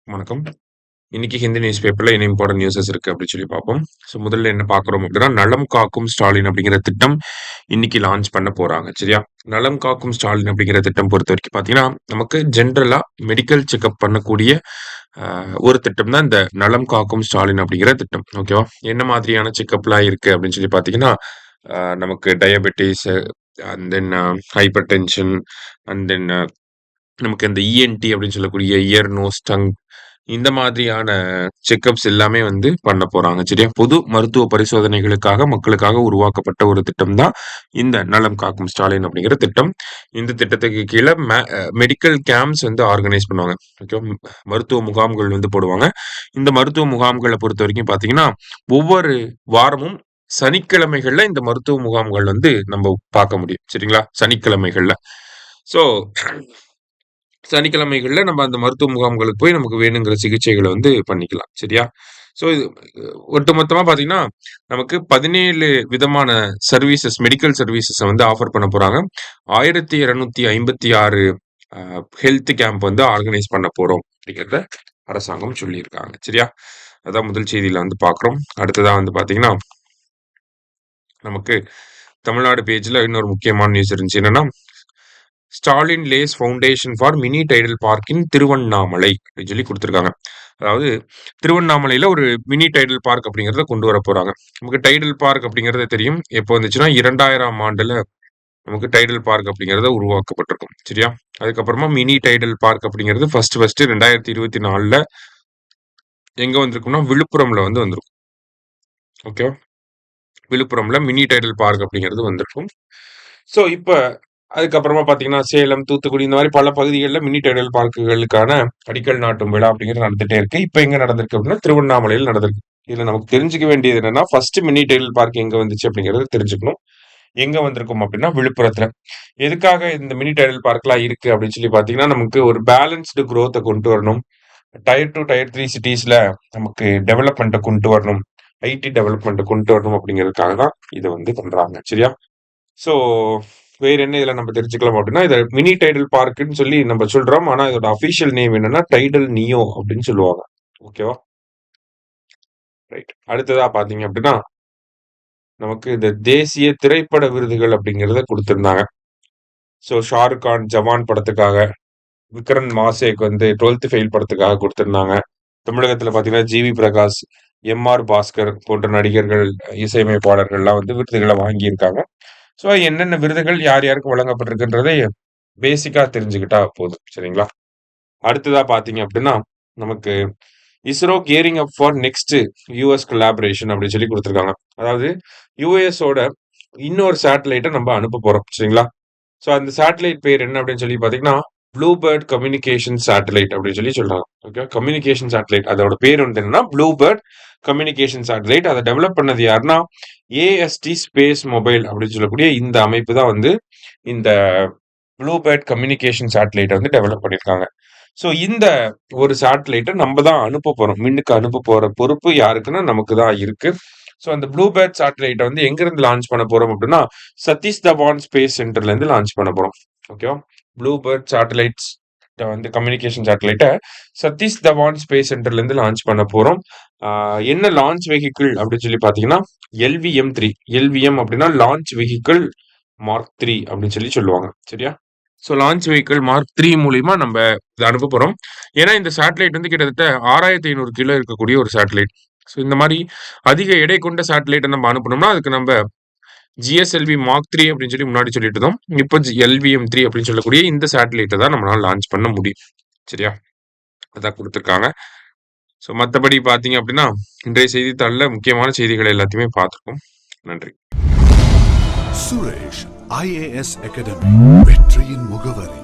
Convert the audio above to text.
வணக்கம். இன்னைக்கு ஹிந்தி நியூஸ் பேப்பர்ல என்ன இம்பார்ட்டன்ட் நியூஸஸ் இருக்கு அப்படின்னு சொல்லி பார்ப்போம். ஸோ முதல்ல என்ன பார்க்குறோம் அப்படின்னா, நலம் காக்கும் ஸ்டாலின் அப்படிங்கிற திட்டம் இன்னைக்கு லான்ச் பண்ண போறாங்க. சரியா? நலம் காக்கும் ஸ்டாலின் அப்படிங்கிற திட்டம் பொறுத்த வரைக்கும் பார்த்தீங்கன்னா, நமக்கு ஜென்ரலா மெடிக்கல் செக்கப் பண்ணக்கூடிய ஒரு திட்டம் தான் இந்த நலம் காக்கும் ஸ்டாலின் அப்படிங்கிற திட்டம். ஓகேவா? என்ன மாதிரியான செக்கப்லாம் இருக்கு அப்படின்னு சொல்லி பார்த்தீங்கன்னா, நமக்கு diabetes and then hyper tension and then நமக்கு இந்த இஎன்டி அப்படின்னு சொல்லக்கூடிய இயர், நோஸ், டங் இந்த மாதிரியான செக்கப்ஸ் எல்லாமே வந்து பண்ண போறாங்க. சரியா? பொது மருத்துவ பரிசோதனைகளுக்காக மக்களுக்காக உருவாக்கப்பட்ட ஒரு திட்டம் தான் இந்த நலம் காக்கும் ஸ்டாலின் அப்படிங்கிற திட்டம். இந்த திட்டத்துக்கு கீழ மெடிக்கல் கேம்ப்ஸ் வந்து ஆர்கனைஸ் பண்ணுவாங்க. ஓகேவா? மருத்துவ முகாம்கள் வந்து போடுவாங்க. இந்த மருத்துவ முகாம்கள பொறுத்தவரைக்கும் பார்த்தீங்கன்னா, ஒவ்வொரு வாரமும் சனிக்கிழமைகள்ல இந்த மருத்துவ முகாம்கள் வந்து நம்ம பார்க்க முடியும். சரிங்களா? சனிக்கிழமைகள்ல. ஸோ சனிக்கிழமைகள்ல நம்ம அந்த மருத்துவ முகாம்களுக்கு போய் நமக்கு வேணுங்கிற சிகிச்சைகள வந்து பண்ணிக்கலாம். சரியா? ஸோ இது ஒட்டுமொத்தமா பார்த்தீங்கன்னா, நமக்கு 17 விதமான மெடிக்கல் சர்வீசஸ வந்து ஆஃபர் பண்ண போறாங்க. 1256 அ ஹெல்த் கேம்ப் வந்து ஆர்கனைஸ் பண்ண போறோம் அப்படிங்கிறத அரசாங்கம் சொல்லியிருக்காங்க. சரியா? அதான் முதல் செய்தியில வந்து பார்க்குறோம். அடுத்ததா வந்து பார்த்தீங்கன்னா, நமக்கு தமிழ்நாடு பேஜ்ல இன்னொரு முக்கியமான நியூஸ் இருந்துச்சு. என்னன்னா, Stalin lays foundation for mini Tidel park in Tiruvannamalai அப்படின்னு சொல்லி குடுத்துருக்காங்க. அதாவது திருவண்ணாமலையில ஒரு மினி டைடல் பார்க் அப்படிங்கிறத கொண்டு வர போறாங்க. நமக்கு டைடல் பார்க் அப்படிங்கிறது தெரியும். எப்போ வந்துச்சுன்னா 2000ஆம் ஆண்டுல நமக்கு டைடல் பார்க் அப்படிங்கிறது உருவாக்கப்பட்டிருக்கும். சரியா? அதுக்கப்புறமா மினி டைடல் பார்க் அப்படிங்கிறது ஃபர்ஸ்ட் 2024ல எங்க வந்திருக்கும்னா விழுப்புரம்ல வந்து வந்திருக்கும். ஓகேவா? விழுப்புரம்ல மினி டைடல் பார்க் அப்படிங்கிறது வந்திருக்கும். ஸோ இப்ப அதுக்கப்புறமா பார்த்தீங்கன்னா, சேலம், தூத்துக்குடி இந்த மாரி பல பகுதிகள்ல மினி டைடல் பார்க்குகளுக்கான அடிக்கல் நாட்டும் விழா அப்படிங்கிறது நடந்துட்டே இருக்கு. இப்ப எங்க நடந்திருக்கு அப்படின்னா, திருவண்ணாமலையில நடந்திருக்கு. இதுல நமக்கு தெரிஞ்சுக்க வேண்டியது என்னன்னா, ஃபர்ஸ்ட் மினி டைடல் பார்க் எங்க வந்துச்சு அப்படிங்கிறத தெரிஞ்சுக்கணும். எங்க வந்திருக்கும் அப்படின்னா, விழுப்புரத்துல. எதுக்காக இந்த மினி டைடல் பார்க்லாம் இருக்கு அப்படின்னு சொல்லி பார்த்தீங்கன்னா, நமக்கு ஒரு பேலன்ஸ்டு குரோத்த கொண்டு வரணும். டயர் 2, டயர் 3 சிட்டீஸ்ல நமக்கு டெவலப்மெண்ட்ட கொண்டு வரணும். ஐடி டெவலப்மெண்ட்ட கொண்டு வரணும் அப்படிங்கிறதுக்காக தான் இத வந்து பண்றாங்க. சரியா? ஸோ வேற என்ன இதுல நம்ம தெரிஞ்சுக்கலாம் அப்படின்னா, இத மினி டைடல் பார்க்ன்னு சொல்லி நம்ம சொல்றோம். ஆனா இதோட அஃபிஷியல் நேம் என்னன்னா, டைடல் நியோ அப்படின்னு சொல்லுவாங்க. ஓகேவா? ரைட். அடுத்ததா பார்த்தீங்க அப்படின்னா, நமக்கு இந்த தேசிய திரைப்பட விருதுகள் அப்படிங்கிறத குடுத்திருந்தாங்க. ஸோ ஷாருக் கான் ஜவான் படத்துக்காக, விக்ரம் மாசேக்கு வந்து 12த் ஃபெயில் படத்துக்காக குடுத்திருந்தாங்க. தமிழகத்துல பார்த்தீங்கன்னா, ஜிவி பிரகாஷ், எம்.ஆர். பாஸ்கர் போன்ற நடிகர்கள், இசையமைப்பாளர்கள்லாம் வந்து விருதுகள வாங்கியிருக்காங்க. ஸோ என்னென்ன விருதுகள் யார் யாருக்கு வழங்கப்பட்டிருக்குன்றதை பேசிக்கா தெரிஞ்சுக்கிட்டா போதும். சரிங்களா? அடுத்ததா பார்த்தீங்க அப்படின்னா, நமக்கு ISRO gearing up for next US collaboration அப்படின்னு சொல்லி குடுத்துருக்காங்க. அதாவது யுஎஸோட இன்னொரு சேட்டலைட்ட நம்ம அனுப்ப போறோம். சரிங்களா? ஸோ அந்த சேட்டலைட் பேர் என்ன அப்படின்னு சொல்லி பார்த்தீங்கன்னா, ப்ளூபேர்ட் கம்யூனிகேஷன் சேட்டலைட் அப்படின்னு சொல்லி சொல்றாங்க. ஓகே. Communication satellite. அதோட பேர் வந்து என்னன்னா, ப்ளூபேர்ட் கம்யூனிகேஷன் சேட்டலைட். அத டெவலப் பண்ணது யாருன்னா, ஏஎஸ்டி ஸ்பேஸ் மொபைல் அப்படின்னு சொல்லக்கூடிய இந்த அமைப்பு தான் வந்து இந்த ப்ளூபேர்ட் கம்யூனிகேஷன் சேட்டலைட்ட வந்து டெவலப் பண்ணியிருக்காங்க. ஸோ இந்த ஒரு சேட்டலைட்ட நம்ம தான் அனுப்ப போறோம். விண்ணுக்கு அனுப்ப போற பொறுப்பு யாருக்குன்னா, நமக்கு தான் இருக்கு. ஸோ அந்த ப்ளூபேர்ட் சேட்டலைட்ட வந்து எங்கிருந்து லான்ச் பண்ண போறோம் அப்படின்னா, சதீஷ் தவான் ஸ்பேஸ் சென்டர்ல இருந்து லான்ச் பண்ண போறோம். ஓகேவா? ப்ளூபேர்ட் சேட்டலைட்ஸ் வந்து கம்யூனிகேஷன் சேட்டலைட்ட சதீஷ் தவான் ஸ்பேஸ் சென்டர்ல இருந்து லான்ச் பண்ண போறோம். என்ன லான்ச் வெஹிக்கிள் அப்படின்னு சொல்லி பார்த்தீங்கன்னா, LVM-3. LVM அப்படின்னா லான்ச் வெஹிக்கிள் மார்க் 3 அப்படின்னு சொல்லி சொல்லுவாங்க. சரியா? ஸோ லான்ச் வெஹிக்கிள் மார்க் 3 மூலியமா நம்ம இத அனுப்ப போறோம். ஏன்னா இந்த சேட்டலைட் வந்து கிட்டத்தட்ட 6500 கிலோ இருக்கக்கூடிய ஒரு சேட்டலைட். ஸோ இந்த மாரி அதிக எடை கொண்ட சேட்டலைட்ட நம்ம அனுப்பணும்னா, அதுக்கு நம்ப GSLV மார்க் 3 அப்படின்னு சொல்லி முன்னாடி சொல்லிட்டு இருந்தோம். இப்போ LVM-3 அப்படின்னு சொல்லக்கூடிய இந்த சேட்டலைட்ட தான் நம்மளால லான்ச் பண்ண முடியும். சரியா? அதான் குடுத்துருக்காங்க. ஸோ மத்தபடி பார்த்தீங்க அப்படின்னா, இன்றைய செய்தித்தாள்ல முக்கியமான செய்திகள் எல்லாத்தையுமே பார்த்துருக்கோம். நன்றி. சுரேஷ் IAS அகாடமி வெற்றியின் முகவரி.